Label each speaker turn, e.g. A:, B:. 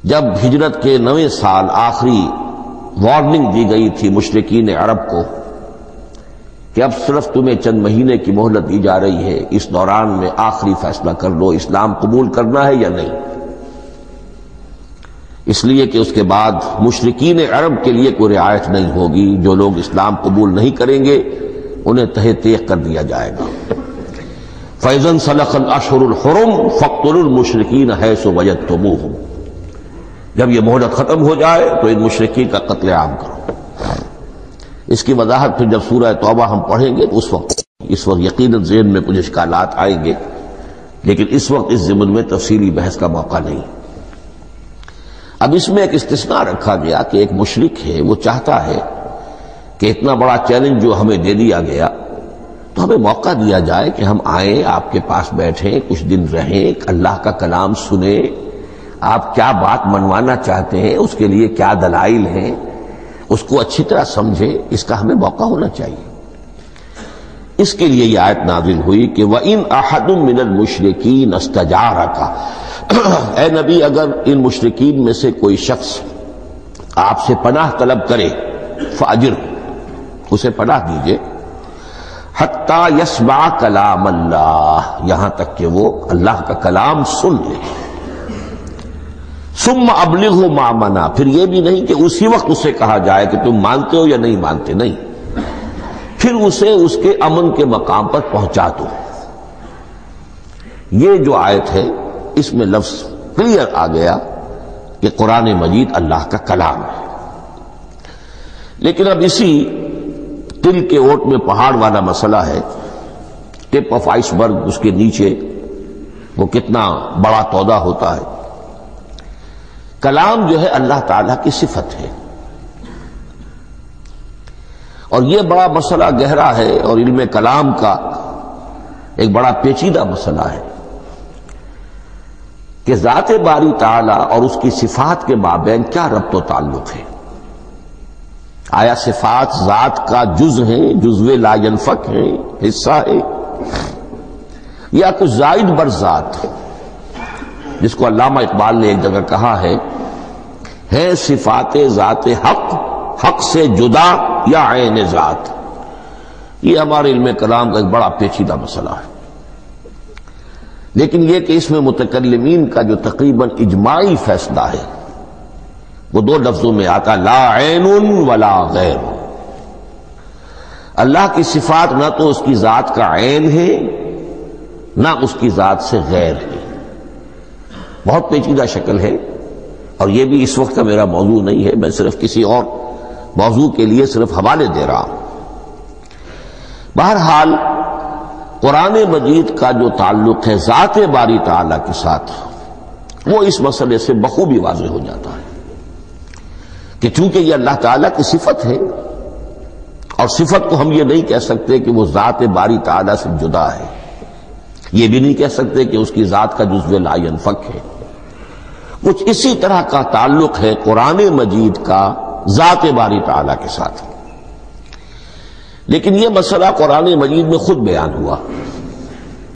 A: جب ہجرت کے 9ویں سال آخری وارننگ دی گئی تھی مشرکین عرب کو کہ اب صرف تمہیں چند مہینے کی مہلت دی جا رہی ہے، اس دوران میں آخری فیصلہ کر لو اسلام قبول کرنا ہے یا نہیں، اس لیے کہ اس کے بعد مشرکین عرب کے لیے کوئی رعایت نہیں ہوگی، جو لوگ اسلام قبول نہیں کریں گے انہیں تہہ تیغ کر دیا جائے گا۔ فَإِذَا انْسَلَخَ الْأَشْهُرُ الْحُرُمُ فَاقْتُلُوا الْمُشْرِكِينَ حَيْثُ وَجَدتُّمُوهُمْ، جب یہ مہلت ختم ہو جائے تو ان مشرکین کا قتل عام کرو۔ اس کی وضاحت پھر جب سورہ توبہ ہم پڑھیں گے تو اس وقت یقیناً ذہن میں کچھ اشکالات آئیں گے، لیکن اس وقت اس ضمن میں تفصیلی بحث کا موقع نہیں۔ اب اس میں ایک استثناء رکھا گیا کہ ایک مشرک ہے، وہ چاہتا ہے کہ اتنا بڑا چیلنج جو ہمیں دے دیا گیا تو ہمیں موقع دیا جائے کہ ہم آئیں، آپ کے پاس بیٹھیں، کچھ دن رہیں، اللہ کا کلام سنیں، آپ کیا بات منوانا چاہتے ہیں، اس کے لیے کیا دلائل ہیں، اس کو اچھی طرح سمجھے، اس کا ہمیں موقع ہونا چاہیے۔ اس کے لیے یہ آیت نازل ہوئی کہ وَإِنْ أَحَدٌ مِّنَ الْمُشْرِكِينَ اسْتَجَارَكَ، اے نبی اگر ان مشرکین میں سے کوئی شخص آپ سے پناہ طلب کرے فَأَجِرْهُ، اسے پناہ دیجئے، حتیٰ یسمع کلام اللہ، یہاں تک کہ وہ اللہ کا کلام سن لے۔ ثم ابلغہ مأمنا، پھر یہ بھی نہیں کہ اسی وقت اسے کہا جائے کہ تم مانتے ہو یا نہیں مانتے، نہیں، پھر اسے اس کے امن کے مقام پر پہنچا دو۔ یہ جو آیت ہے اس میں لفظ کلیئر آ گیا کہ قرآن مجید اللہ کا کلام ہے۔ لیکن اب اسی تل کے اوٹ میں پہاڑ والا مسئلہ ہے، ٹپ آف آئس برگ، اس کے نیچے وہ کتنا بڑا تودہ ہوتا ہے۔ کلام جو ہے اللہ تعالیٰ کی صفت ہے، اور یہ بڑا مسئلہ گہرا ہے، اور علم کلام کا ایک بڑا پیچیدہ مسئلہ ہے کہ ذات باری تعالیٰ اور اس کی صفات کے مابین کیا ربط و تعلق ہے۔ آیا صفات ذات کا جز ہیں، جزو لا ینفک ہیں، حصہ ہے، یا کچھ زائد بر ذات، جس کو علامہ اقبال نے ایک جگہ کہا ہے صفات ذات حق، حق سے جدا یا عین ذات۔ یہ ہمارے علم کلام کا ایک بڑا پیچیدہ مسئلہ ہے، لیکن یہ کہ اس میں متکلمین کا جو تقریباً اجماعی فیصلہ ہے وہ دو لفظوں میں آتا، لا عین ولا غیر۔ اللہ کی صفات نہ تو اس کی ذات کا عین ہے نہ اس کی ذات سے غیر ہے۔ بہت پیچیدہ شکل ہے، اور یہ بھی اس وقت کا میرا موضوع نہیں ہے، میں صرف کسی اور موضوع کے لیے صرف حوالے دے رہا ہوں۔ بہرحال قرآن مجید کا جو تعلق ہے ذات باری تعالیٰ کے ساتھ، وہ اس مسئلے سے بخوبی واضح ہو جاتا ہے کہ چونکہ یہ اللہ تعالیٰ کی صفت ہے، اور صفت کو ہم یہ نہیں کہہ سکتے کہ وہ ذات باری تعالیٰ سے جدا ہے، یہ بھی نہیں کہہ سکتے کہ اس کی ذات کا جزو لا ینفک ہے۔ کچھ اسی طرح کا تعلق ہے قرآن مجید کا ذات باری تعالیٰ کے ساتھ، لیکن یہ مسئلہ قرآن مجید میں خود بیان ہوا۔